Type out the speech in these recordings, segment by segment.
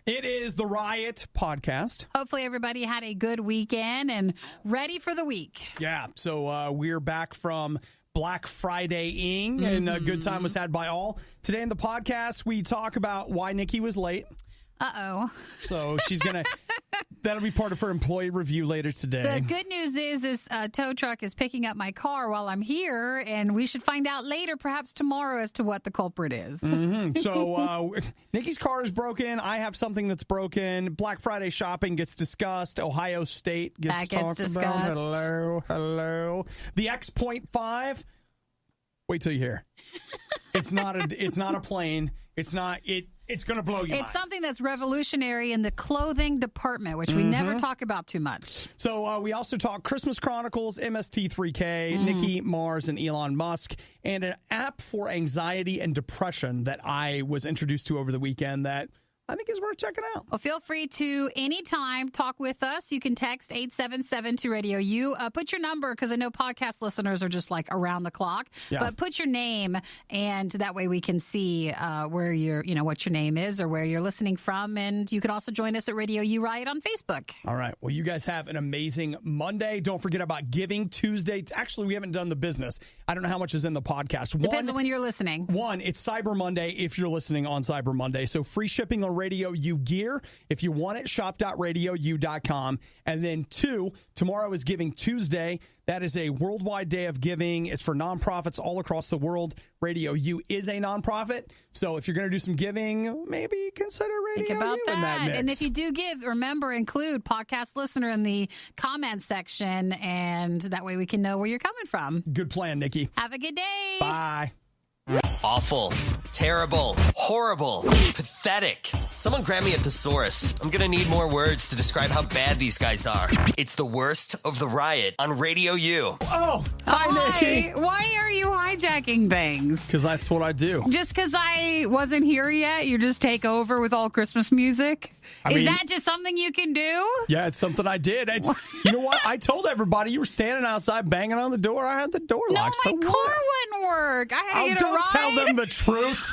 It is the RIOT podcast. Hopefully everybody had a good weekend and ready for the week. Yeah, so we're back from Black Friday-ing, and a good time was had by all. Today in the podcast, we talk about why Nikki was late. Uh-oh. So she's going to... That'll be part of her employee review later today. The good news is tow truck is picking up my car while I'm here, and we should find out later, perhaps tomorrow, as to what the culprit is. So Nikki's car is broken. I have something that's broken. Black Friday shopping gets discussed. Ohio State gets talked about. Hello. The X.5. Wait till you hear. It's not a plane. It's going to blow you. It's something that's revolutionary in the clothing department, which we never talk about too much. So we also talk Christmas Chronicles, MST3K, Nikki, Mars, and Elon Musk, and an app for anxiety and depression that I was introduced to over the weekend that I think is worth checking out. Well, feel free to anytime talk with us. You can text 877 to RadioU. Put your number, because I know podcast listeners are just like around the clock. Yeah. But put your name, and that way we can see where what your name is or where you're listening from. And you can also join us at RadioU Riot on Facebook. All right. Well, you guys have an amazing Monday. Don't forget about Giving Tuesday. Actually, we haven't done the business. I don't know how much is in the podcast. Depends on when you're listening. One, it's Cyber Monday if you're listening on Cyber Monday. So free shipping on RadioU gear. If you want it, shop.radiou.com. And then two, tomorrow is Giving Tuesday. That is a worldwide day of giving. It's for nonprofits all across the world. RadioU is a nonprofit. So if you're going to do some giving, maybe consider RadioU in that mix. And if you do give, remember, include podcast listener in the comments section. And that way we can know where you're coming from. Good plan, Nikki. Have a good day. Bye. Awful, terrible, horrible, pathetic. Someone grab me a thesaurus. I'm gonna need more words to describe how bad these guys are. It's the worst of the riot on RadioU. Oh, hi, Nikki. Why are you hijacking things? Because that's what I do. Just because I wasn't here yet, you just take over with all Christmas music? Is that just something you can do? Yeah, it's something I did. You know what? I told everybody you were standing outside banging on the door. I had the door locked. No, my car wouldn't work. I had to get a ride. Don't tell them the truth.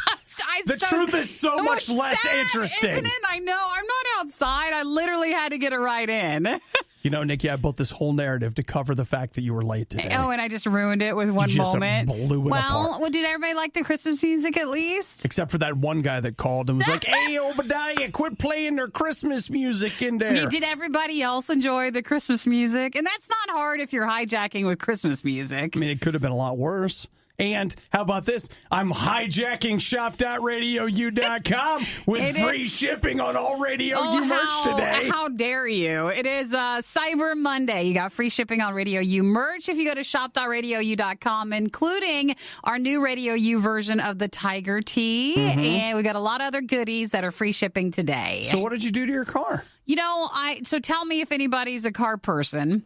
The truth is so much less interesting. Isn't it? I know. I'm not outside. I literally had to get a ride in. You know, Nikki, I built this whole narrative to cover the fact that you were late today. Oh, and I just ruined it with one moment. Blew it apart. Well, did everybody like the Christmas music at least? Except for that one guy that called and was like, hey, Obadiah, quit playing their Christmas music in there. Did everybody else enjoy the Christmas music? And that's not hard if you're hijacking with Christmas music. I mean, it could have been a lot worse. And how about this? I'm hijacking shop.radiou.com with free shipping on all RadioU merch today. How dare you? It is Cyber Monday. You got free shipping on RadioU merch if you go to shop.radiou.com, including our new RadioU version of the Tiger Tee. And we got a lot of other goodies that are free shipping today. So what did you do to your car? You know, so tell me if anybody's a car person.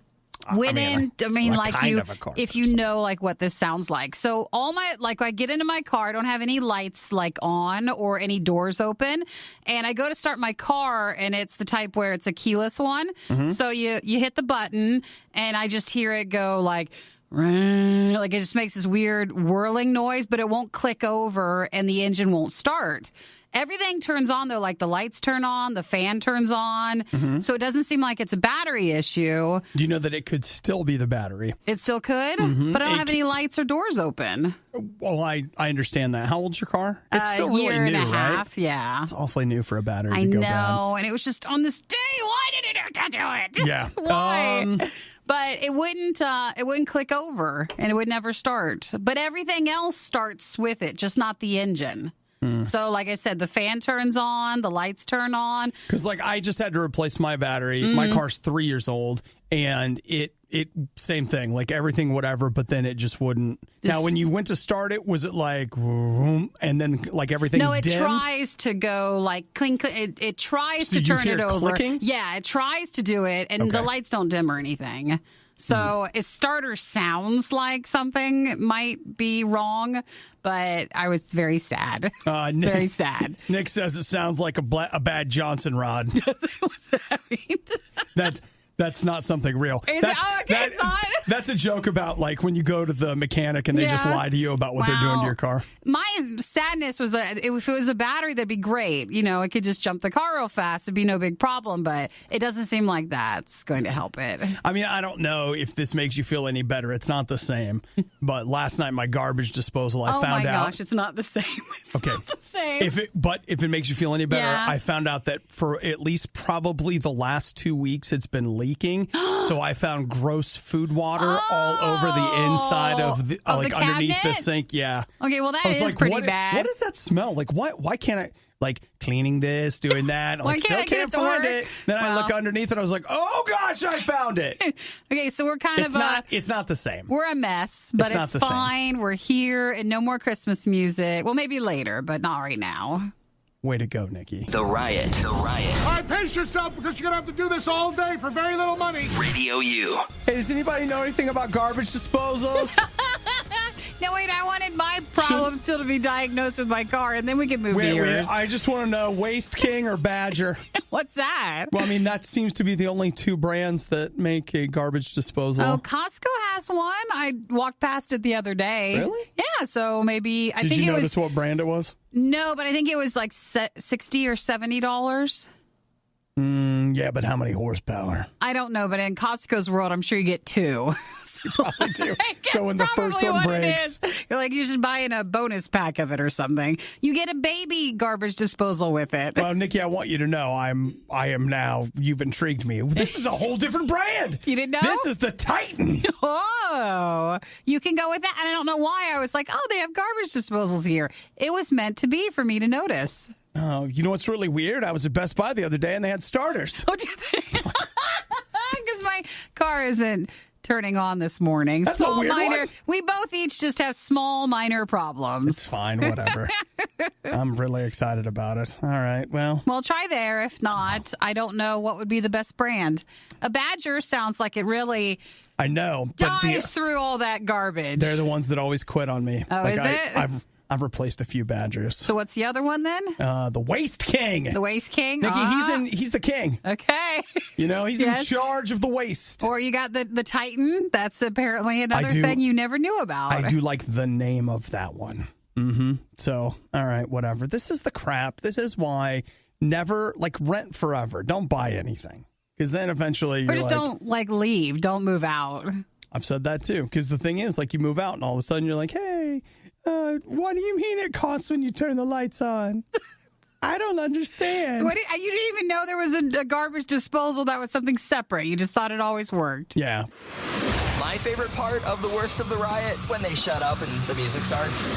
If you know like what this sounds like. So I get into my car, I don't have any lights like on or any doors open, and I go to start my car, and it's the type where it's a keyless one. So you hit the button, and I just hear it go like it just makes this weird whirling noise, but it won't click over, and the engine won't start. Everything turns on, though, like the lights turn on, the fan turns on, so it doesn't seem like it's a battery issue. Do you know that it could still be the battery? It still could? But I don't have any lights or doors open. Well, I understand that. How old's your car? It's still really new, year and a half, right? Yeah. It's awfully new for a battery to go bad. I know, and it was just on this day. Why did it have to do it? Yeah. Why? But it wouldn't click over, and it would never start. But everything else starts with it, just not the engine. So, like I said, the fan turns on, the lights turn on. Because, I just had to replace my battery. My car's 3 years old, and it same thing, like everything, whatever, but then it just wouldn't. Now, when you went to start it, was it like, vroom, and then like everything dimmed? No, it tries to go like clink. It tries to turn it over. Clicking? Yeah, it tries to do it, and the lights don't dim or anything. So its starter sounds like something might be wrong, but I was very sad. Very sad. Nick says it sounds like a bad Johnson rod. What's that mean? That's not something real. That's a joke about like when you go to the mechanic and they just lie to you about what they're doing to your car. My sadness was that if it was a battery, that'd be great. You know, it could just jump the car real fast. It'd be no big problem, but it doesn't seem like that's going to help it. I mean, I don't know if this makes you feel any better. It's not the same. But last night, my garbage disposal, I found out. Oh my gosh, it's not the same. It's not the same. If it makes you feel any better, I found out that for at least probably the last 2 weeks, it's been leaking. So I found gross food water all over the inside of the underneath the sink. Yeah. Okay, well, that is pretty bad. What does that smell? Like, why can't I, like, cleaning this, doing that? Like, still can't find it. Then I look underneath and I was like, oh, gosh, I found it. Okay, so we're it's not the same. We're a mess, but it's fine. Same. We're here, and no more Christmas music. Well, maybe later, but not right now. Way to go, Nikki. The Riot. All right, pace yourself because you're going to have to do this all day for very little money. RadioU. Hey, does anybody know anything about garbage disposals? No, wait, I wanted my problem still to be diagnosed with my car, and then we can move to yours. I just want to know, Waste King or Badger? What's that? Well, I mean, that seems to be the only two brands that make a garbage disposal. Oh, Costco has one. I walked past it the other day. Really? Yeah, so maybe, I think it was... Did you notice what brand it was? No, but I think it was like $60 or $70. Yeah, but how many horsepower? I don't know, but in Costco's world, I'm sure you get two. You probably do. So when the first one breaks, you're just buying a bonus pack of it or something. You get a baby garbage disposal with it. Well, Nikki, I want you to know I am now. You've intrigued me. This is a whole different brand. You didn't know? This is the Titan. Oh, you can go with that. And I don't know why. I was like, oh, they have garbage disposals here. It was meant to be for me to notice. Oh, you know what's really weird? I was at Best Buy the other day and they had starters. Oh, did they? Because my car isn't turning on this morning. That's a weird one. We both each just have small, minor problems. It's fine, whatever. I'm really excited about it. All right, well, try there. If not, I don't know what would be the best brand. A Badger sounds like it really... I know. Dives through all that garbage. They're the ones that always quit on me. Oh, is it? I've replaced a few Badgers. So what's the other one then? The Waste King. The Waste King? Nikki, he's the king. Okay. You know, he's in charge of the waste. Or you got the Titan. That's apparently another thing you never knew about. I do like the name of that one. Mm-hmm. So, all right, whatever. This is the crap. This is why never, rent forever. Don't buy anything. Because then eventually you're don't, leave. Don't move out. I've said that too. because the thing is, you move out and all of a sudden you're like, hey... what do you mean it costs when you turn the lights on? I don't understand. You didn't even know there was a garbage disposal that was something separate. You just thought it always worked. Yeah. My favorite part of the worst of the riot, when they shut up and the music starts.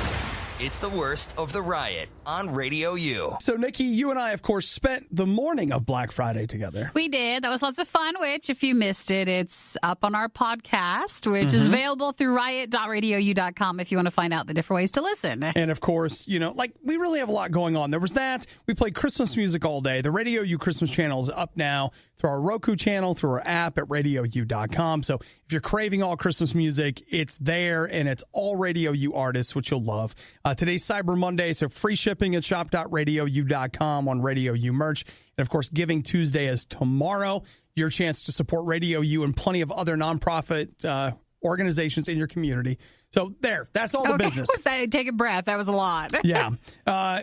It's the worst of the riot on RadioU. So, Nikki, you and I, of course, spent the morning of Black Friday together. We did. That was lots of fun, which, if you missed it, it's up on our podcast, which is available through riot.radiou.com if you want to find out the different ways to listen. And, of course, we really have a lot going on. There was that. We played Christmas music all day. The RadioU Christmas channel is up now through our Roku channel, through our app at RadioU.com. So if you're craving all Christmas music, it's there, and it's all RadioU artists, which you'll love. Today's Cyber Monday, so free shipping at shop.radiou.com on RadioU merch. And, of course, Giving Tuesday is tomorrow. Your chance to support RadioU and plenty of other nonprofit organizations in your community. So that's all the business. Take a breath. That was a lot. Yeah.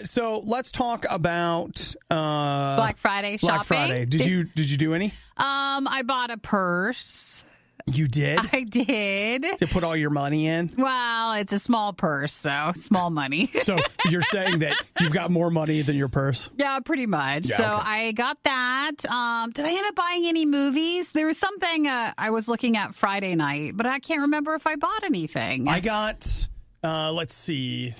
So let's talk about Black Friday shopping. Black Friday. Did you do any? I bought a purse. You did? I did. To put all your money in? Well, it's a small purse, so small money. So you're saying that you've got more money than your purse? Yeah, pretty much. Yeah, so okay. I got that. Did I end up buying any movies? There was something I was looking at Friday night, but I can't remember if I bought anything. I got, let's see,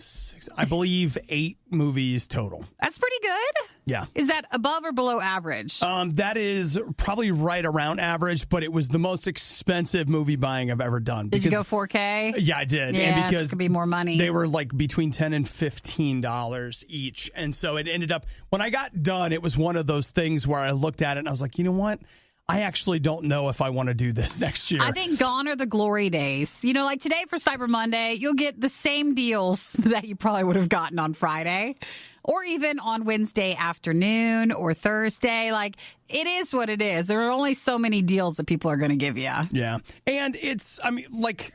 I believe 8 movies total. That's pretty good. Yeah. Is that above or below average? That is probably right around average, but it was the most expensive movie buying I've ever done. Did you go 4K? Yeah, I did. Yeah, and because it's going to be more money. They were between $10 and $15 each. And so it ended up, when I got done, it was one of those things where I looked at it and I was like, you know what? I actually don't know if I want to do this next year. I think gone are the glory days. You know, like today for Cyber Monday, you'll get the same deals that you probably would have gotten on Friday or even on Wednesday afternoon or Thursday. Like, it is what it is. There are only so many deals that people are going to give you. Yeah. And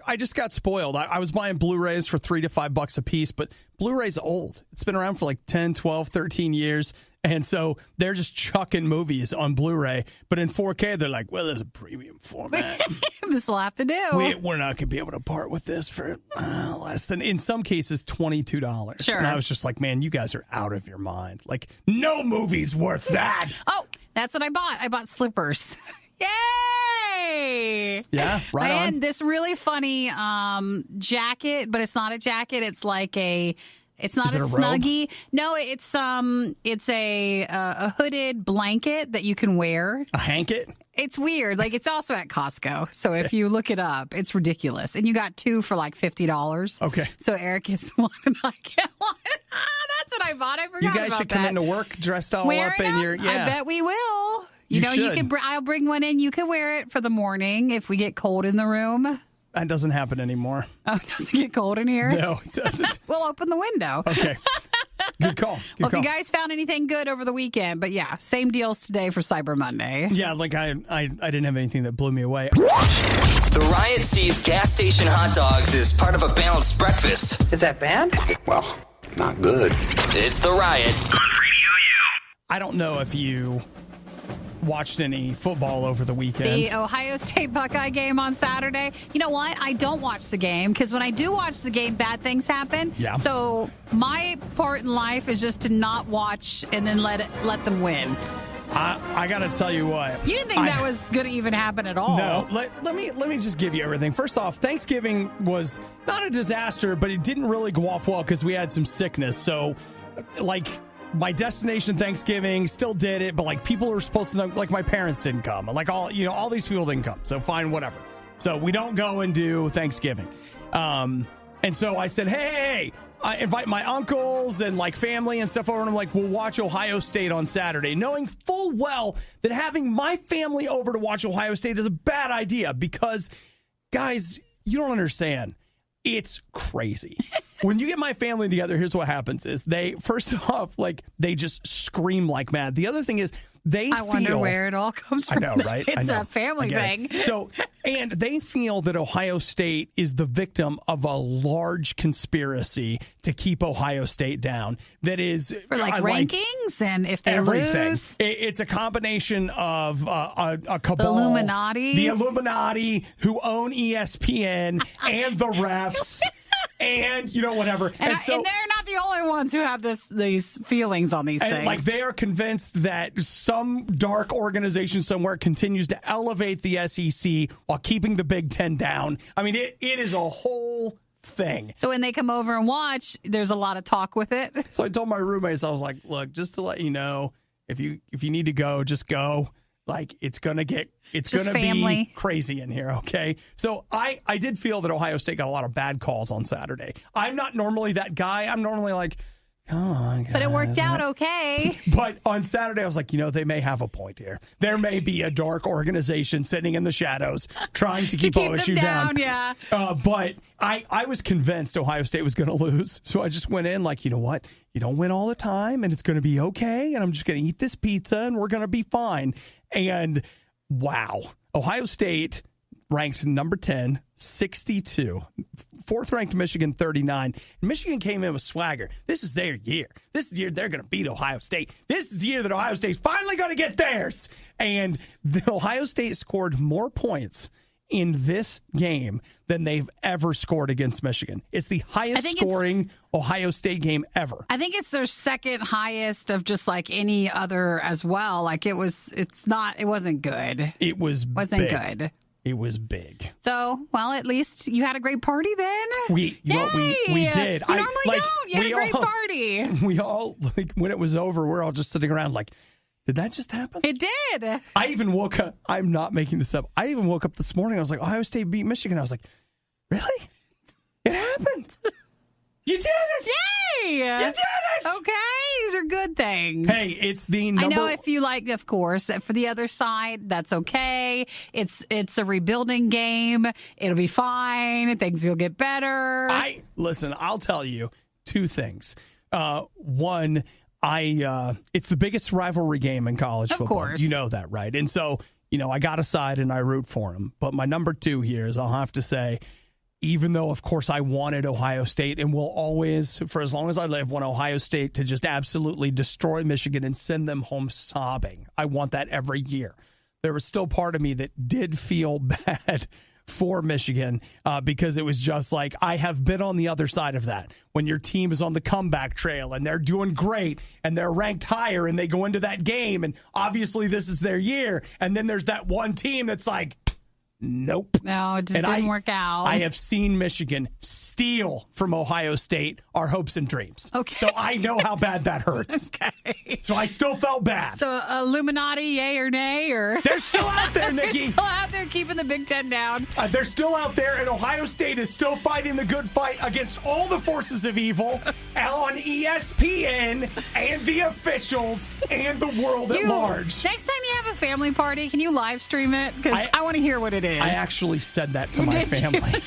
I just got spoiled. I was buying Blu-rays for $3 to $5 a piece, but Blu-ray's old. It's been around for like 10, 12, 13 years. And so they're just chucking movies on Blu-ray. But in 4K, they're like, well, there's a premium format. This will have to do. We're not going to be able to part with this for less than, in some cases, $22. Sure. And I was just like, man, you guys are out of your mind. Like, no movie's worth that. Oh, that's what I bought. I bought slippers. Yay! Yeah, right on. And this really funny jacket, but it's not a jacket. It's like it's not a Snuggie. No, it's a hooded blanket that you can wear. A hanket? It's weird. Like, it's also at Costco. So if you look it up, it's ridiculous. And you got 2 for like $50. Okay. So Eric gets one and I get one. That's what I bought. I forgot about that. You guys should come into work dressed all up in your... Yeah. I bet we will. You know, should. you can. I'll bring one in. You can wear it for the morning if we get cold in the room. That doesn't happen anymore. Oh, it doesn't get cold in here? No, it doesn't. We'll open the window. Okay. Good call. If you guys found anything good over the weekend, but yeah, same deals today for Cyber Monday. Yeah, like I didn't have anything that blew me away. The Riot sees gas station hot dogs as part of a balanced breakfast. Is that bad? Well, not good. It's The Riot on RadioU. I don't know if you watched any football over the weekend. The Ohio State Buckeye game on Saturday. You know what? I don't watch the game because when I do watch the game, bad things happen. Yeah. So my part in life is just to not watch and then let them win. I got to tell you what. You didn't think that was going to even happen at all. No. Let me just give you everything. First off, Thanksgiving was not a disaster, but it didn't really go off well because we had some sickness. So, like, my destination Thanksgiving still did it, but like people were supposed to, like my parents didn't come. Like all these people didn't come. So fine, whatever. So we don't go and do Thanksgiving. And so I said, hey, I invite my uncles and like family and stuff over, and I'm like, we'll watch Ohio State on Saturday, knowing full well that having my family over to watch Ohio State is a bad idea because, guys, you don't understand. It's crazy. When you get my family together, here's what happens is they, first off, like they just scream like mad. The other thing is I wonder where it all comes from. I know, right? It's a family thing. So, and they feel that Ohio State is the victim of a large conspiracy to keep Ohio State down. That is for rankings and if they everything. Lose. It's a combination of a cabal, the Illuminati who own ESPN and the refs. And, whatever. And they're not the only ones who have these feelings on these things. Like, they are convinced that some dark organization somewhere continues to elevate the SEC while keeping the Big Ten down. I mean, it is a whole thing. So when they come over and watch, there's a lot of talk with it. So I told my roommates, I was like, look, just to let you know, if you need to go, just go. Like, it's going to be crazy in here, okay? So I did feel that Ohio State got a lot of bad calls on Saturday. I'm not normally that guy. I'm normally like, come on, guys. But it worked out okay. But on Saturday, I was like, they may have a point here. There may be a dark organization sitting in the shadows trying to keep OSU down. Yeah. But I was convinced Ohio State was going to lose. So I just went in like, you know what? You don't win all the time, and it's going to be okay, and I'm just going to eat this pizza, and we're going to be fine. And wow, Ohio State ranked number 10, 62. Fourth ranked Michigan, 39. Michigan came in with swagger. This is their year. This is the year they're going to beat Ohio State. This is the year that Ohio State's finally going to get theirs. And the Ohio State scored more points in this game than they've ever scored against Michigan. It's the highest scoring Ohio State game ever. I think it's their second highest of just like any other as well. Like it wasn't good. It wasn't good. It was big. So, well, at least you had a great party then. We did. You normally don't. You had a great party. We all, like, when it was over, we're all just sitting around like, did that just happen? It did. I even woke up. I'm not making this up. I even woke up this morning. I was like, Ohio State beat Michigan. I was like, really? It happened. You did it. You did it! Okay, these are good things. Hey, it's the number... I know if you like, of course, for the other side, that's okay. It's a rebuilding game. It'll be fine. Things will get better. Listen, I'll tell you two things. One, it's the biggest rivalry game in college football. Of course. You know that, right? And so, I got a side and I root for him. But my number two here is I'll have to say, even though, of course, I wanted Ohio State and will always, for as long as I live, want Ohio State to just absolutely destroy Michigan and send them home sobbing. I want that every year. There was still part of me that did feel bad for Michigan because it was just like, I have been on the other side of that. When your team is on the comeback trail and they're doing great and they're ranked higher and they go into that game and obviously this is their year. And then there's that one team that's like, nope. No, it just didn't work out. I have seen Michigan steal from Ohio State our hopes and dreams. Okay. So I know how bad that hurts. Okay. So I still felt bad. So Illuminati, yay or nay? Or They're still out there, Nikki. Still out there keeping the Big Ten down. They're still out there, and Ohio State is still fighting the good fight against all the forces of evil on ESPN and the officials and the world at large. Next time you have a family party, can you live stream it? Because I want to hear what it is. I actually said that to my family.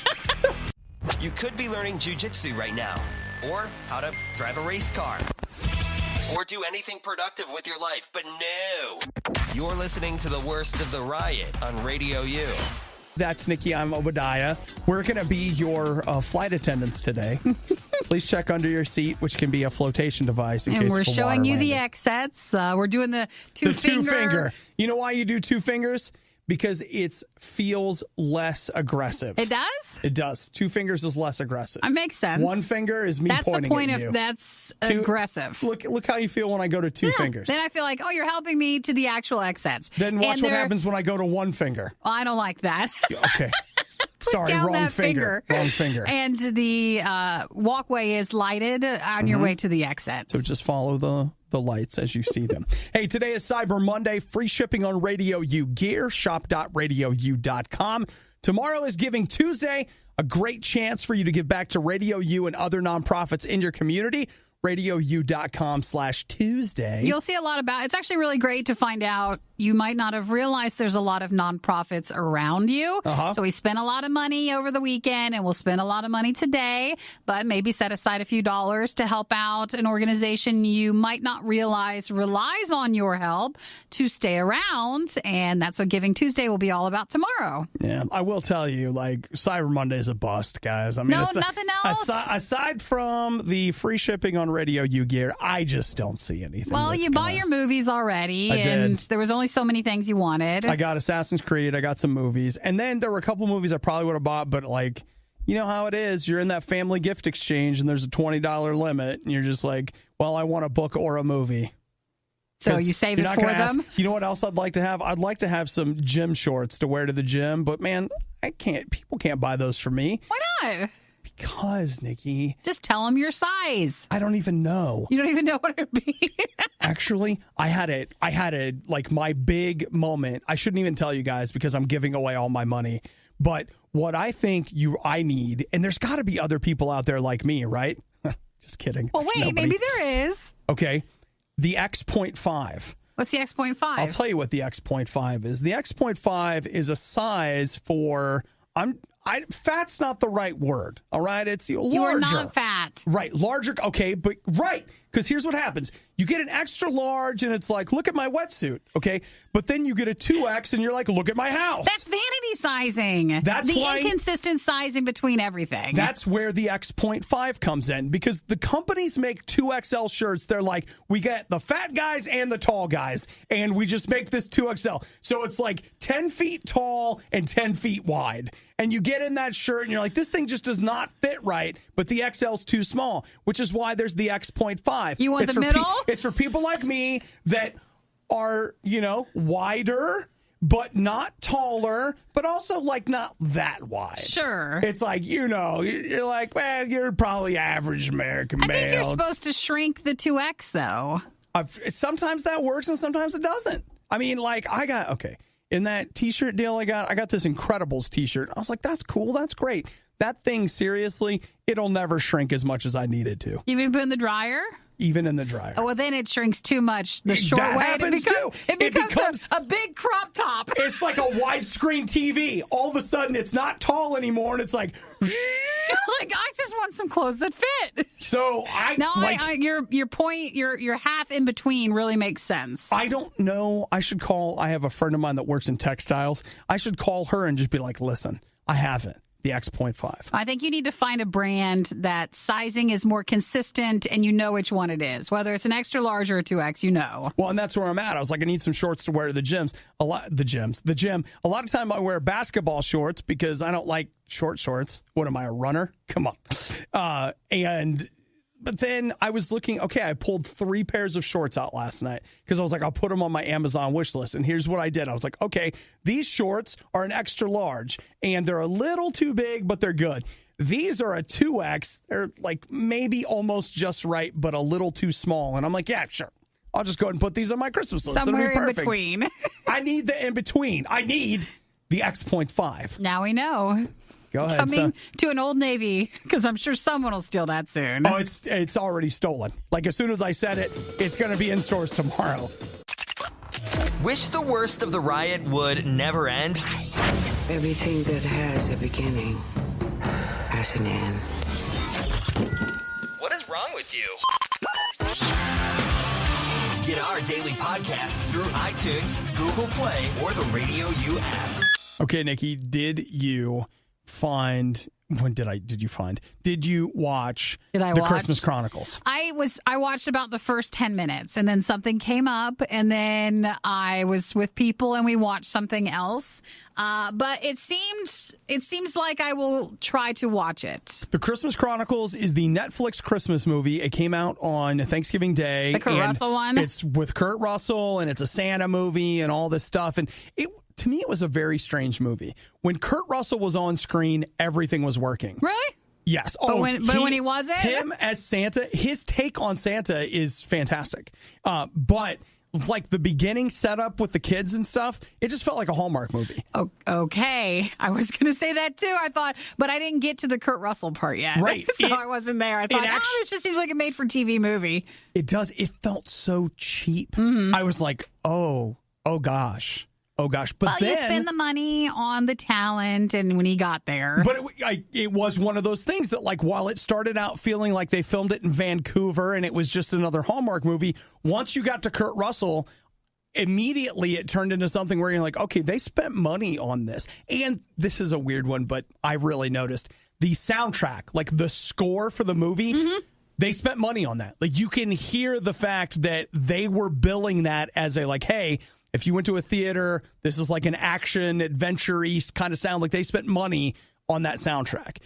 You could be learning jiu-jitsu right now, or how to drive a race car, or do anything productive with your life, but no. You're listening to the worst of the riot on Radio U. That's Nikki. I'm Obadiah. We're going to be your flight attendants today. Please check under your seat, which can be a flotation device in case of a water landing. And we're showing you the exits. We're doing the two-finger. You know why you do two fingers? Because it feels less aggressive. It does? It does. Two fingers is less aggressive. That makes sense. One finger is me pointing at you. That's the point that's aggressive. Look how you feel when I go to two fingers. Then I feel like, you're helping me to the actual exits. Then watch what happens when I go to one finger. Well, I don't like that. Okay. Sorry, wrong finger. Wrong finger. And the walkway is lighted on your way to the exit. So just follow the lights as you see them. Hey, today is Cyber Monday. Free shipping on RadioU gear. Shop.radiou.com. Tomorrow is Giving Tuesday. A great chance for you to give back to RadioU and other nonprofits in your community. RadioU.com/Tuesday. You'll see a lot about. It's actually really great to find out. You might not have realized there's a lot of nonprofits around you. So we spent a lot of money over the weekend, and we'll spend a lot of money today, but maybe set aside a few dollars to help out an organization you might not realize relies on your help to stay around, and that's what Giving Tuesday will be all about tomorrow. Yeah, I will tell you, Cyber Monday is a bust, guys. I mean, nothing else. Aside from the free shipping on RadioU gear, I just don't see anything. Well, you bought your movies already, and there was only so many things you wanted. I got Assassin's Creed, I got some movies, and then there were a couple movies I probably would have bought, but you know how it is. You're in that family gift exchange, and there's a $20 limit, and you're just like, well, I want a book or a movie. So you save it for them? You know what else I'd like to have? I'd like to have some gym shorts to wear to the gym, but man, people can't buy those for me. Why not? Because, Nikki. Just tell them your size. I don't even know. You don't even know what it would be. Actually, I had my big moment. I shouldn't even tell you guys because I'm giving away all my money. But what I think I need, and there's got to be other people out there like me, right? Just kidding. Well, wait, maybe there is. Okay. The X.5. What's the X.5? I'll tell you what the X.5 is. The X.5 is a size for... fat's not the right word, all right? It's larger. You're not fat. Right, larger, okay, but right, because here's what happens. You get an extra large, and it's like, look at my wetsuit, okay? But then you get a 2X, and you're like, look at my house. That's vanity sizing. That's why inconsistent sizing between everything. That's where the X.5 comes in, because the companies make 2XL shirts. They're like, we get the fat guys and the tall guys, and we just make this 2XL. So it's like 10 feet tall and 10 feet wide. And you get in that shirt, and you're like, this thing just does not fit right, but the XL's too small, which is why there's the X.5. You want the middle? It's for people like me that are, wider, but not taller, but also, not that wide. Sure. It's like, you're like, well, you're probably average American male. I think you're supposed to shrink the 2X, though. Sometimes that works, and sometimes it doesn't. I mean, in that T-shirt deal I got this Incredibles T-shirt. I was like, that's cool. That's great. That thing, seriously, it'll never shrink as much as I need it to. You even put in the dryer? Even in the dryer. Oh, well, then it shrinks too much the short that way. happens too. It becomes a big crop top. It's like a widescreen TV. All of a sudden, it's not tall anymore, and it's like... Like, I just want some clothes that fit. So your point, your half in between really makes sense. I don't know. I have a friend of mine that works in textiles. I should call her and just be like, listen, I have it. The X.5. I think you need to find a brand that sizing is more consistent and you know which one it is. Whether it's an extra large or a 2X, you know. Well, and that's where I'm at. I was like, I need some shorts to wear to the gym. A lot of time I wear basketball shorts because I don't like shorts. What am I, a runner? Come on. But then I was looking, I pulled 3 pairs of shorts out last night because I was like, I'll put them on my Amazon wish list. And here's what I did. I was like, okay, these shorts are an extra large and they're a little too big, but they're good. These are a 2X. They're like maybe almost just right, but a little too small. And I'm like, yeah, sure. I'll just go ahead and put these on my Christmas list. Somewhere in between. I need the in between. I need the X.5. Now we know. Go ahead. Coming to an Old Navy, because I'm sure someone will steal that soon. Oh, it's already stolen. Like, as soon as I said it, it's going to be in stores tomorrow. Wish the worst of the riot would never end? Everything that has a beginning has an end. What is wrong with you? Get our daily podcast through iTunes, Google Play, or the RadioU app. Okay, Nikki, did you watch the Christmas Chronicles? I watched about the first 10 minutes and then something came up and then I was with people and we watched something else. But it seems like I will try to watch it. The Christmas Chronicles is the Netflix Christmas movie. It came out on Thanksgiving Day. The Kurt Russell one? It's with Kurt Russell and it's a Santa movie and all this stuff. And to me, it was a very strange movie. When Kurt Russell was on screen, everything was working. Really? Yes. But when he wasn't? Him as Santa, his take on Santa is fantastic. But like the beginning setup with the kids and stuff, it just felt like a Hallmark movie. Oh, okay. I was going to say that too. I thought, but I didn't get to the Kurt Russell part yet. Right. So I wasn't there. I thought, this just seems like a made-for-TV movie. It does. It felt so cheap. Mm-hmm. I was like, oh gosh. But then you spend the money on the talent and when he got there. But it was one of those things that, like, while it started out feeling like they filmed it in Vancouver and it was just another Hallmark movie, once you got to Kurt Russell, immediately it turned into something where you're like, okay, they spent money on this. And this is a weird one, but I really noticed the soundtrack, like the score for the movie, they spent money on that. Like, you can hear the fact that they were billing that as a, like, hey, if you went to a theater, this is like an action, adventure-y kind of sound. Like, they spent money on that soundtrack.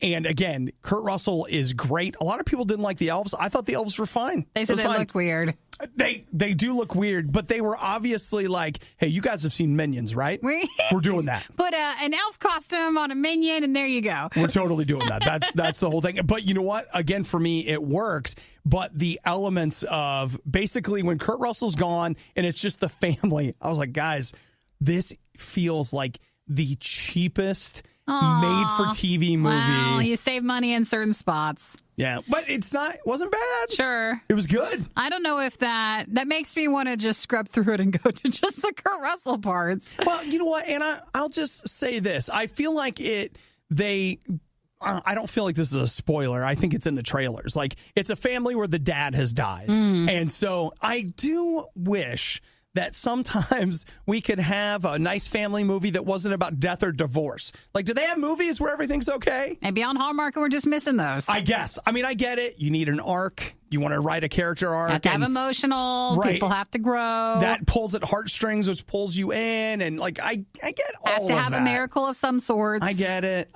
And again, Kurt Russell is great. A lot of people didn't like the elves. I thought the elves were fine. They said they looked weird. They do look weird, but they were obviously like, hey, you guys have seen Minions, right? We're doing that. Put an elf costume on a minion, and there you go. We're totally doing that. That's the whole thing. But you know what? Again, for me, it works. But the elements of basically when Kurt Russell's gone and it's just the family, I was like, guys, this feels like the cheapest made-for-TV movie. Wow, you save money in certain spots. Yeah, but it wasn't bad. Sure. It was good. I don't know if that makes me want to just scrub through it and go to just the Kurt Russell parts. Well, you know what? And I'll just say this. I feel like I don't feel like this is a spoiler. I think it's in the trailers. Like, it's a family where the dad has died. And so I do wish that sometimes we could have a nice family movie that wasn't about death or divorce. Like, do they have movies where everything's okay? Maybe on Hallmark and we're just missing those. I guess. I mean, I get it. You need an arc. You want to write a character arc. Have to have emotional. Right. People have to grow. That pulls at heartstrings, which pulls you in. And, like, I get all of that. Has to have a miracle of some sorts. I get it.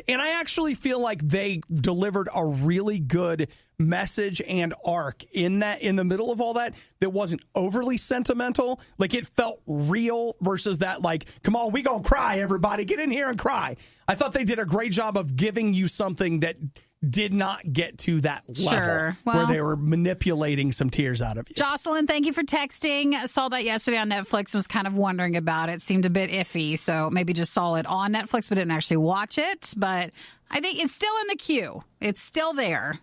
And I actually feel like they delivered a really good message and arc in the middle of all that wasn't overly sentimental. Like, it felt real versus that, like, come on, we gonna cry, everybody. Get in here and cry. I thought they did a great job of giving you something that did not get to that level Sure. where Well, they were manipulating some tears out of you. Jocelyn, thank you for texting. I saw that yesterday on Netflix and was kind of wondering about it. Seemed a bit iffy, so maybe just saw it on Netflix but didn't actually watch it. But I think it's still in the queue. It's still there.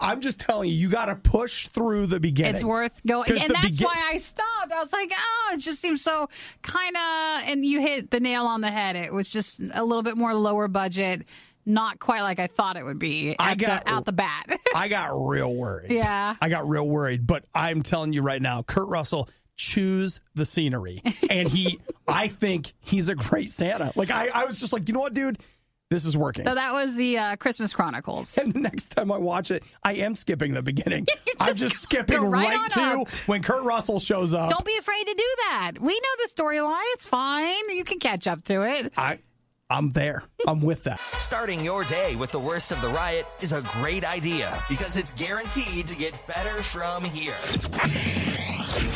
I'm just telling you, you got to push through the beginning. It's worth going. And that's why I stopped. I was like, oh, it just seems so kind of, and you hit the nail on the head. It was just a little bit more lower budget, not quite like I thought it would be out the bat. I got real worried. Yeah. I got real worried. But I'm telling you right now, Kurt Russell, choose the scenery. And I think he's a great Santa. Like, I was just like, you know what, dude? This is working. So that was the Christmas Chronicles. And the next time I watch it, I am skipping the beginning. I'm just skipping go right right to up. when Kurt Russell shows up. Don't be afraid to do that. We know the storyline. It's fine. You can catch up to it. I'm there. I'm with that. Starting your day with the worst of the riot is a great idea because it's guaranteed to get better from here.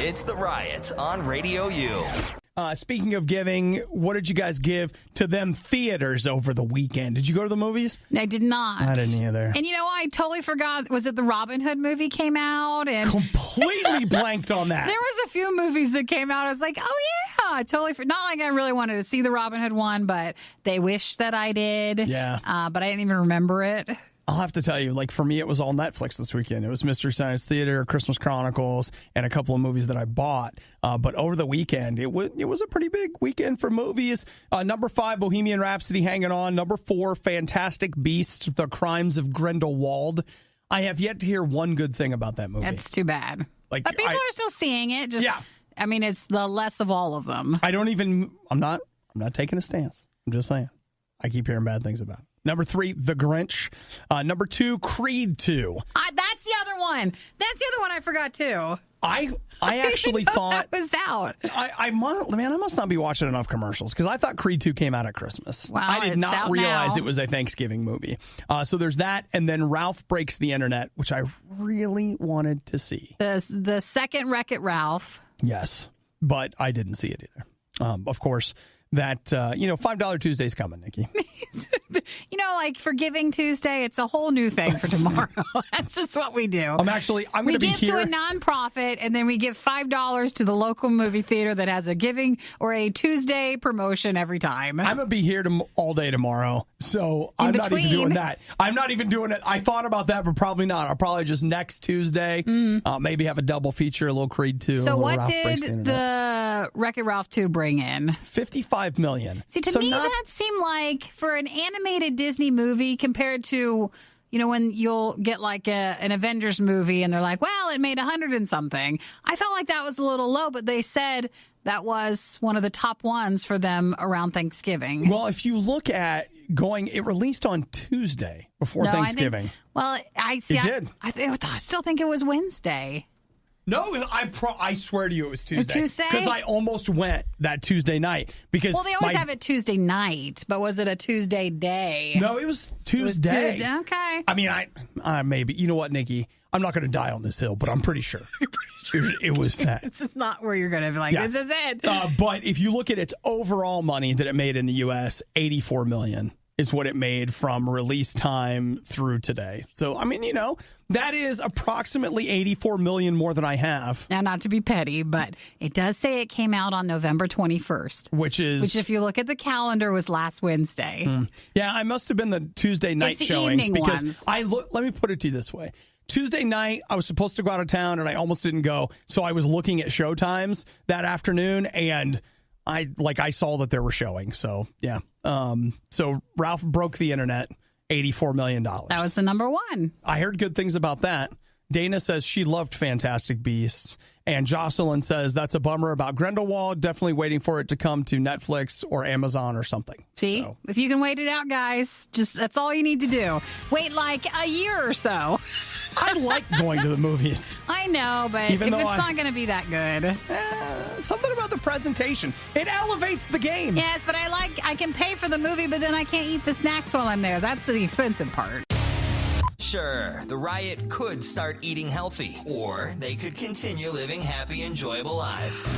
It's The Riot on Radio U. Speaking of giving, what did you guys give to them theaters over the weekend? Did you go to the movies? I did not. I didn't either. And I totally forgot. Was it the Robin Hood movie came out? And completely blanked on that. There was a few movies that came out. I was like, oh yeah, I totally not like I really wanted to see the Robin Hood one, but they wished that I did. Yeah. But I didn't even remember it. I'll have to tell you, like, for me, it was all Netflix this weekend. It was Mystery Science Theater, Christmas Chronicles, and a couple of movies that I bought. But over the weekend, it was a pretty big weekend for movies. Number 5, Bohemian Rhapsody hanging on. Number 4, Fantastic Beasts, The Crimes of Grindelwald. I have yet to hear one good thing about that movie. That's too bad. Like, but people are still seeing it. Just, yeah. I mean, it's the less of all of them. I'm not taking a stance. I'm just saying. I keep hearing bad things about it. Number 3, The Grinch. Number 2, Creed 2. That's the other one. That's the other one I forgot too. I actually thought that was out. I must not be watching enough commercials because I thought Creed 2 came out at Christmas. Wow, I did not realize now. It was a Thanksgiving movie. So there's that, and then Ralph Breaks the Internet, which I really wanted to see. The second Wreck-It Ralph. Yes, but I didn't see it either. Of course. That, $5 Tuesday's coming, Nikki. Like for Giving Tuesday, it's a whole new thing for tomorrow. That's just what we do. I'm going to be here. We give to a nonprofit, and then we give $5 to the local movie theater that has a Giving or a Tuesday promotion every time. I'm going to be here all day tomorrow, so I'm not even doing that. I'm not even doing it. I thought about that, but probably not. I'll probably just next Tuesday, maybe have a double feature, a little Creed 2. So what did the Wreck-It Ralph 2 bring in? $55 million. See, to me, that seemed like for an animated Disney movie compared to, when you'll get like an Avengers movie and they're like, well, it made 100 and something. I felt like that was a little low, but they said that was one of the top ones for them around Thanksgiving. Well, if you look at it released on Tuesday before Thanksgiving. I did. I still think it was Wednesday. No, I swear to you it was Tuesday. Tuesday? Because I almost went that Tuesday night. Because they always have it Tuesday night, but was it a Tuesday day? No, it was Tuesday. Okay. I mean, I maybe. You know what, Nikki? I'm not going to die on this hill, but I'm pretty sure. You're pretty sure. It was that. This is not where you're going to be like, This is it. But if you look at its overall money that it made in the U.S., $84 million is what it made from release time through today. So, I mean, that is approximately $84 million more than I have. Now, not to be petty, but it does say it came out on November 21st. Which, if you look at the calendar, was last Wednesday. Yeah, I must have been the Tuesday night showings because let me put it to you this way. Tuesday night, I was supposed to go out of town and I almost didn't go. So I was looking at showtimes that afternoon and I saw that there were showing. So, yeah. So Ralph Broke the Internet, $84 million. That was the number one. I heard good things about that. Dana says she loved Fantastic Beasts. And Jocelyn says that's a bummer about Grindelwald. Definitely waiting for it to come to Netflix or Amazon or something. See, if you can wait it out, guys, that's all you need to do. Wait like a year or so. I like going to the movies. I know, but if it's not going to be that good. Something about the presentation. It elevates the game. Yes, but I can pay for the movie, but then I can't eat the snacks while I'm there. That's the expensive part. Sure, the Riot could start eating healthy, or they could continue living happy, enjoyable lives.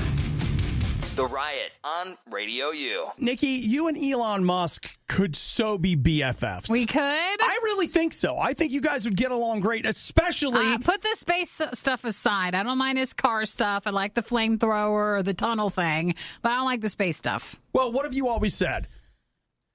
The Riot on Radio U. Nikki, you and Elon Musk could so be BFFs. We could? I really think so. I think you guys would get along great, especially... Put the space stuff aside. I don't mind his car stuff. I like the flamethrower or the tunnel thing, but I don't like the space stuff. Well, what have you always said?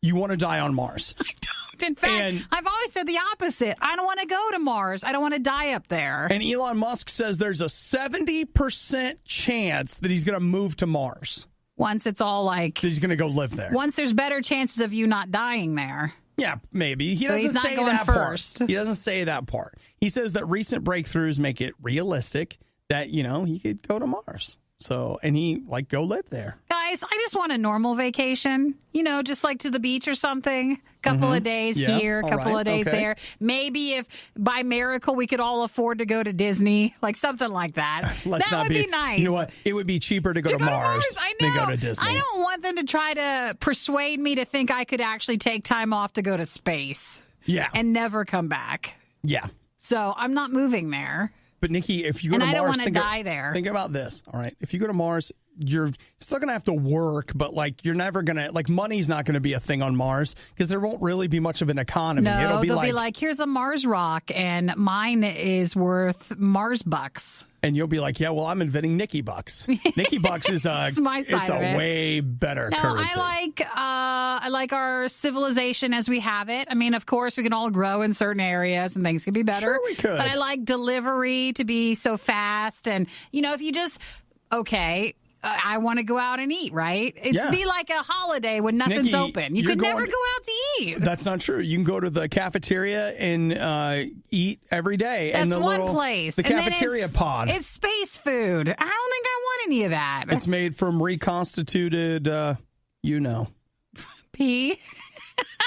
You want to die on Mars. I don't. In fact, I've always said the opposite. I don't want to go to Mars. I don't want to die up there. And Elon Musk says there's a 70% chance that he's going to move to Mars. Once it's all like... He's going to go live there. Once there's better chances of you not dying there. Yeah, maybe. He doesn't say that part. He doesn't say that part. He says that recent breakthroughs make it realistic that, he could go to Mars. So, and he, go live there. Guys, I just want a normal vacation, just like to the beach or something. Couple of days here, couple of days there. Maybe if by miracle we could all afford to go to Disney, something like that. That would be nice. You know what? It would be cheaper to go to Mars than go to Disney. I don't want them to try to persuade me to think I could actually take time off to go to space. Yeah. And never come back. Yeah. So I'm not moving there. But, Nikki, if you go to Mars... And I don't want to die there. Think about this, all right? If you go to Mars, you're still going to have to work, but, you're never going to... money's not going to be a thing on Mars because there won't really be much of an economy. No, It'll be they'll be like, here's a Mars rock, and mine is worth Mars bucks. And you'll be like, yeah, well, I'm inventing Nikki bucks. Nikki bucks is my side it's a way better currency. I like our civilization as we have it. I mean, of course, we can all grow in certain areas and things can be better. Sure we could. But I like delivery to be so fast. And, if you just, I want to go out and eat, right? It's be like a holiday when nothing's Nikki, open. You could never go out to eat. That's not true. You can go to the cafeteria and eat every day. That's and one place. The cafeteria pod. It's space food. I don't think I want any of that. It's made from reconstituted, pee.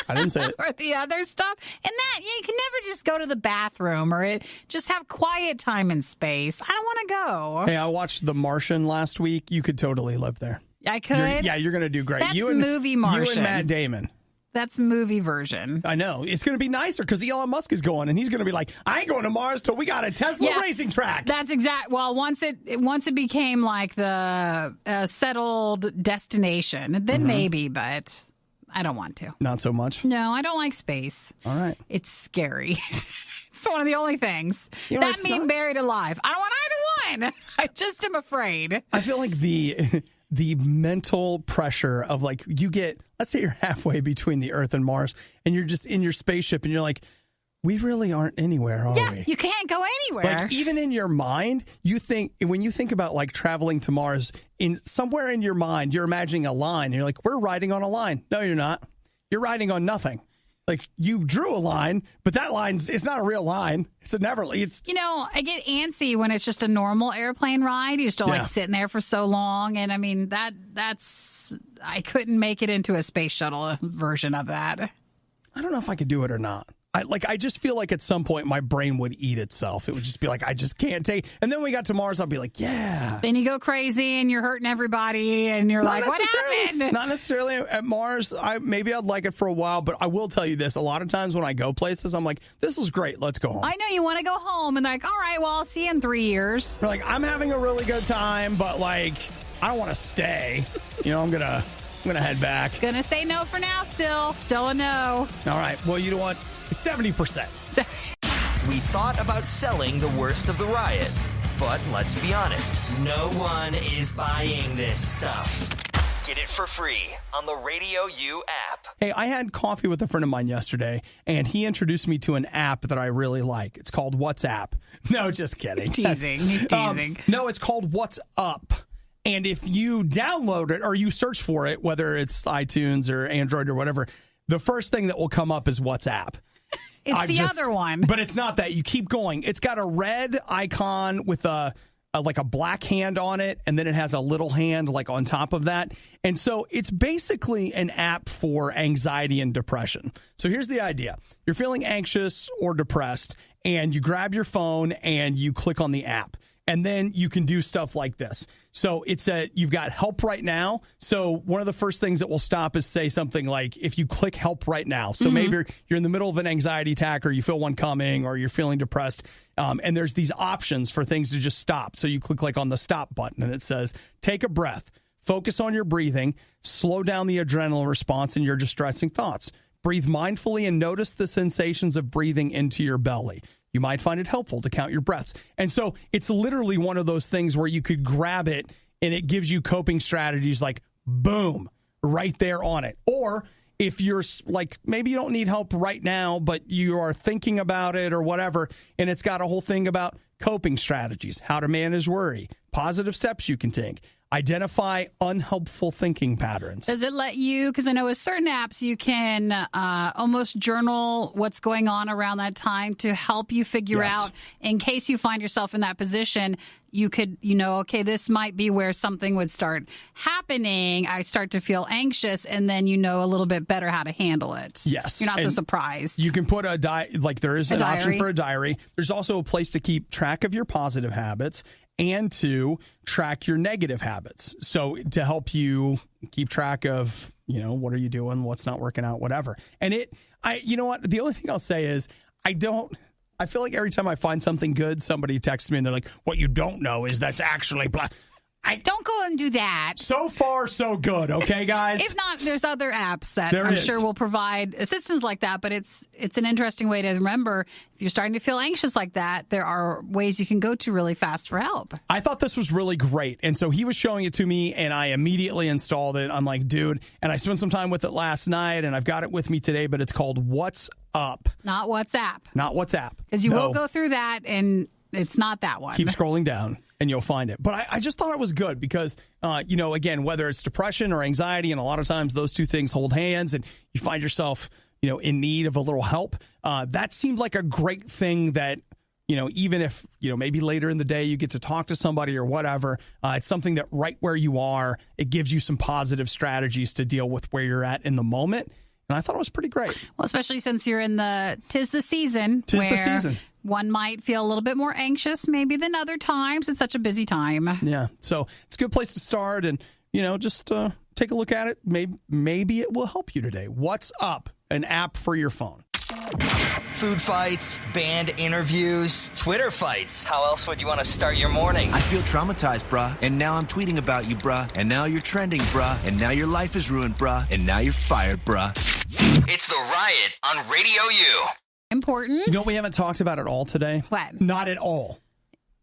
I didn't say it. Or the other stuff. And that, you can never just go to the bathroom or just have quiet time in space. I don't want to go. Hey, I watched The Martian last week. You could totally live there. I could? You're going to do great. That's movie Martian. You and Matt Damon. That's movie version. I know. It's going to be nicer because Elon Musk is going, and he's going to be like, I ain't going to Mars till we got a Tesla racing track. That's exact. Well, once it became like the settled destination, then maybe, but I don't want to. Not so much? No, I don't like space. All right. It's scary. It's one of the only things. That mean buried alive. I don't want either one. I just am afraid. I feel like the mental pressure of you get, let's say you're halfway between the Earth and Mars and you're just in your spaceship and you're like, we really aren't anywhere, are we? Yeah, you can't go anywhere. Even in your mind, when you think about traveling to Mars, somewhere in your mind, you're imagining a line. And you're like, we're riding on a line. No, you're not. You're riding on nothing. You drew a line, but that it's not a real line. It's a never. I get antsy when it's just a normal airplane ride. You're still sitting there for so long. And I mean, I couldn't make it into a space shuttle version of that. I don't know if I could do it or not. I just feel like at some point my brain would eat itself. It would just be like, I just can't take. And then when we got to Mars, I'll be like, yeah. Then you go crazy and you're hurting everybody and you're like, what happened? Not necessarily at Mars. Maybe I'd like it for a while, but I will tell you this. A lot of times when I go places, I'm like, this was great. Let's go home. I know you want to go home and like, all right, well, I'll see you in 3 years. We're like, I'm having a really good time, but I don't want to stay. I'm going to head back. Gonna say no for now still. Still a no. All right. Well, you know what? 70%. We thought about selling the worst of the riot, but let's be honest, no one is buying this stuff. Get it for free on the RadioU app. Hey, I had coffee with a friend of mine yesterday, and he introduced me to an app that I really like. It's called WhatsApp. No, just kidding. He's teasing. No, it's called What's Up. And if you download it or you search for it, whether it's iTunes or Android or whatever, the first thing that will come up is WhatsApp. It's the other one. But it's not that. You keep going. It's got a red icon with a black hand on it, and then it has a little hand on top of that. And so it's basically an app for anxiety and depression. So here's the idea. You're feeling anxious or depressed, and you grab your phone and you click on the app. And then you can do stuff like this. So you've got help right now. So one of the first things that will stop is say something like, if you click help right now. So maybe you're in the middle of an anxiety attack, or you feel one coming, or you're feeling depressed. And there's these options for things to just stop. So you click on the stop button and it says, take a breath, Focus on your breathing. Slow down the adrenaline response and your distressing thoughts. Breathe mindfully and notice the sensations of breathing into your belly. You might find it helpful to count your breaths. And so it's literally one of those things where you could grab it and it gives you coping strategies like, boom, right there on it. Or if you're like, maybe you don't need help right now, but you are thinking about it or whatever, and it's got a whole thing about coping strategies, how to manage worry, positive steps you can take. Identify unhelpful thinking patterns. Does it let you, because I know with certain apps, you can almost journal what's going on around that time to help you figure out, in case you find yourself in that position, you could, okay, this might be where something would start happening. I start to feel anxious, and then you know a little bit better how to handle it. Yes. You're not so surprised. You can put there is an option for a diary. There's also a place to keep track of your positive habits and to track your negative habits. So to help you keep track of, what are you doing, what's not working out, whatever. And you know what? The only thing I'll say is I feel like every time I find something good, somebody texts me and they're like, what you don't know is that's actually blah. Don't go and do that. So far, so good. Okay, guys? If not, there's other apps that I'm sure will provide assistance like that. But it's an interesting way to remember, if you're starting to feel anxious like that, there are ways you can go to really fast for help. I thought this was really great. And so he was showing it to me, and I immediately installed it. I'm like, dude. And I spent some time with it last night, and I've got it with me today, but it's called What's Up. Not WhatsApp. Not WhatsApp. Because you will go through that, and it's not that one. Keep scrolling down and you'll find it. But I just thought it was good because, again, whether it's depression or anxiety, and a lot of times those two things hold hands and you find yourself, in need of a little help, that seemed like a great thing that, even if, maybe later in the day you get to talk to somebody or whatever, it's something that right where you are, it gives you some positive strategies to deal with where you're at in the moment. And I thought it was pretty great. Well, especially since you're in tis the season. One might feel a little bit more anxious maybe than other times. It's such a busy time. Yeah. So it's a good place to start. And, just take a look at it. Maybe it will help you today. What's Up? An app for your phone. Food fights, band interviews, Twitter fights. How else would you want to start your morning? I feel traumatized, bruh. And now I'm tweeting about you, bruh. And now you're trending, bruh. And now your life is ruined, bruh. And now you're fired, bruh. It's the Riot on RadioU. Important. You know what we haven't talked about at all today? What? Not at all.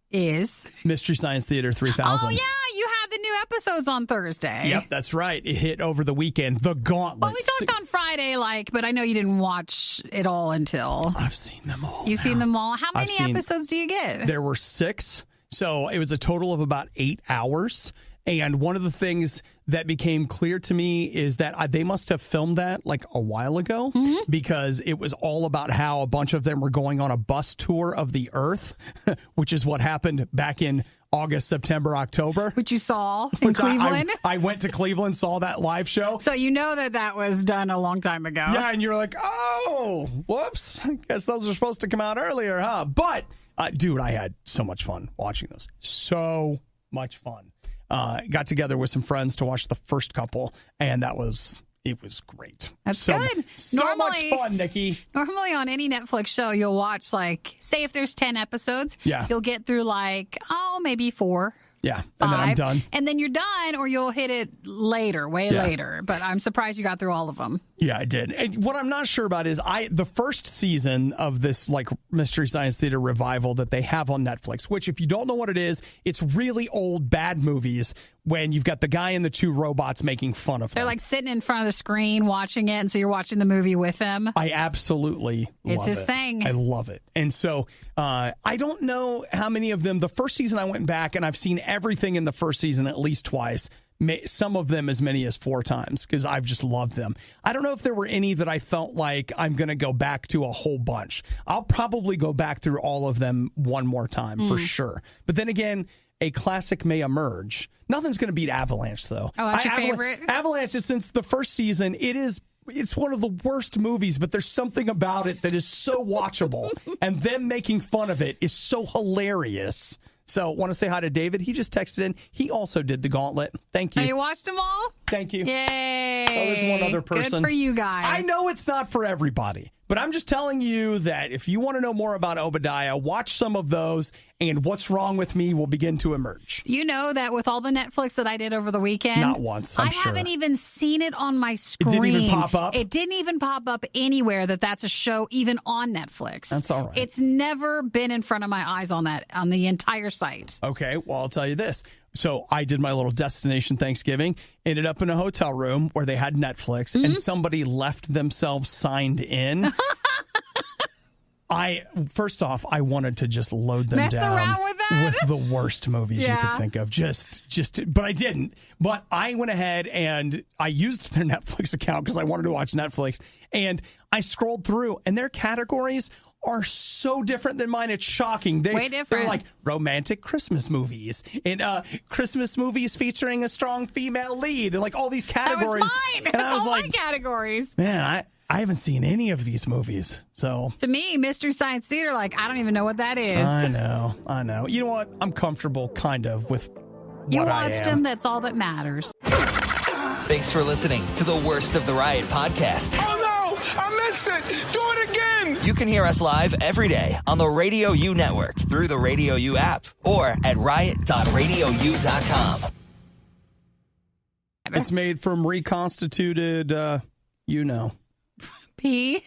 Is? Mystery Science Theater 3000. Oh, yeah. You have the new episodes on Thursday. Yep, that's right. It hit over the weekend. The Gauntlet. Well, we talked on Friday, but I know you didn't watch it all until... I've seen them all. You've seen them all? How many episodes do you get? There were 6. So it was a total of about 8 hours. And one of the things that became clear to me is that they must have filmed that like a while ago, because it was all about how a bunch of them were going on a bus tour of the Earth, which is what happened back in August, September, October. Which you saw in Cleveland. I went to Cleveland, saw that live show. So you know that was done a long time ago. Yeah, and you're like, oh, whoops. I guess those are supposed to come out earlier, huh? But, dude, I had so much fun watching those. So much fun. Got together with some friends to watch the first couple, and it was great. That's good. So much fun, Nikki. Normally on any Netflix show, you'll watch, say if there's 10 episodes, you'll get through maybe 4. Yeah, and then I'm done. And then you're done, or you'll hit it later, later. But I'm surprised you got through all of them. Yeah, I did. And what I'm not sure about is the first season of this Mystery Science Theater revival that they have on Netflix, which if you don't know what it is, it's really old bad movies when you've got the guy and the 2 robots making fun of them. They're sitting in front of the screen watching it, and so you're watching the movie with them. I absolutely love it. It's his thing. I love it. And so I don't know how many of them. The first season I went back and I've seen everything in the first season at least twice. Some of them as many as 4 times because I've just loved them. I don't know if there were any that I felt like I'm going to go back to a whole bunch. I'll probably go back through all of them one more time for sure. But then again, a classic may emerge. Nothing's going to beat Avalanche, though. Oh, that's your favorite? Avalanche is, since the first season, it's one of the worst movies, but there's something about it that is so watchable. And them making fun of it is so hilarious. So, want to say hi to David. He just texted in. He also did the Gauntlet. Thank you. Have you watched them all? Thank you. Yay. Oh, there's one other person. Good for you guys. I know it's not for everybody, But I'm just telling you that if you want to know more about Obadiah, watch some of those, and what's wrong with me will begin to emerge. You know that with all the Netflix that I did over the weekend, not once. I haven't even seen it on my screen. It didn't even pop up? It didn't even pop up anywhere that's a show even on Netflix. That's all right. It's never been in front of my eyes on the entire site. Okay, well, I'll tell you this. So I did my little destination Thanksgiving, ended up in a hotel room where they had Netflix, and somebody left themselves signed in. First off, I wanted to just load them Mess down around with that? with the worst movies you could think of. But I didn't. But I went ahead and I used their Netflix account because I wanted to watch Netflix. And I scrolled through, and their categories are so different than mine. It's shocking. Way different. They're like romantic Christmas movies and Christmas movies featuring a strong female lead. And like all these categories. That was mine. And I was all like, my categories. Man, I haven't seen any of these movies. So to me, Mystery Science Theater, I don't even know what that is. I know. You know what? I'm comfortable kind of with what you I watched am. them. That's all that matters. Thanks for listening to the Worst of the Riot podcast. Oh no! I missed it! Do it again! You can hear us live every day on the RadioU network through the RadioU app or at riot.radiou.com. It's made from reconstituted, Pee.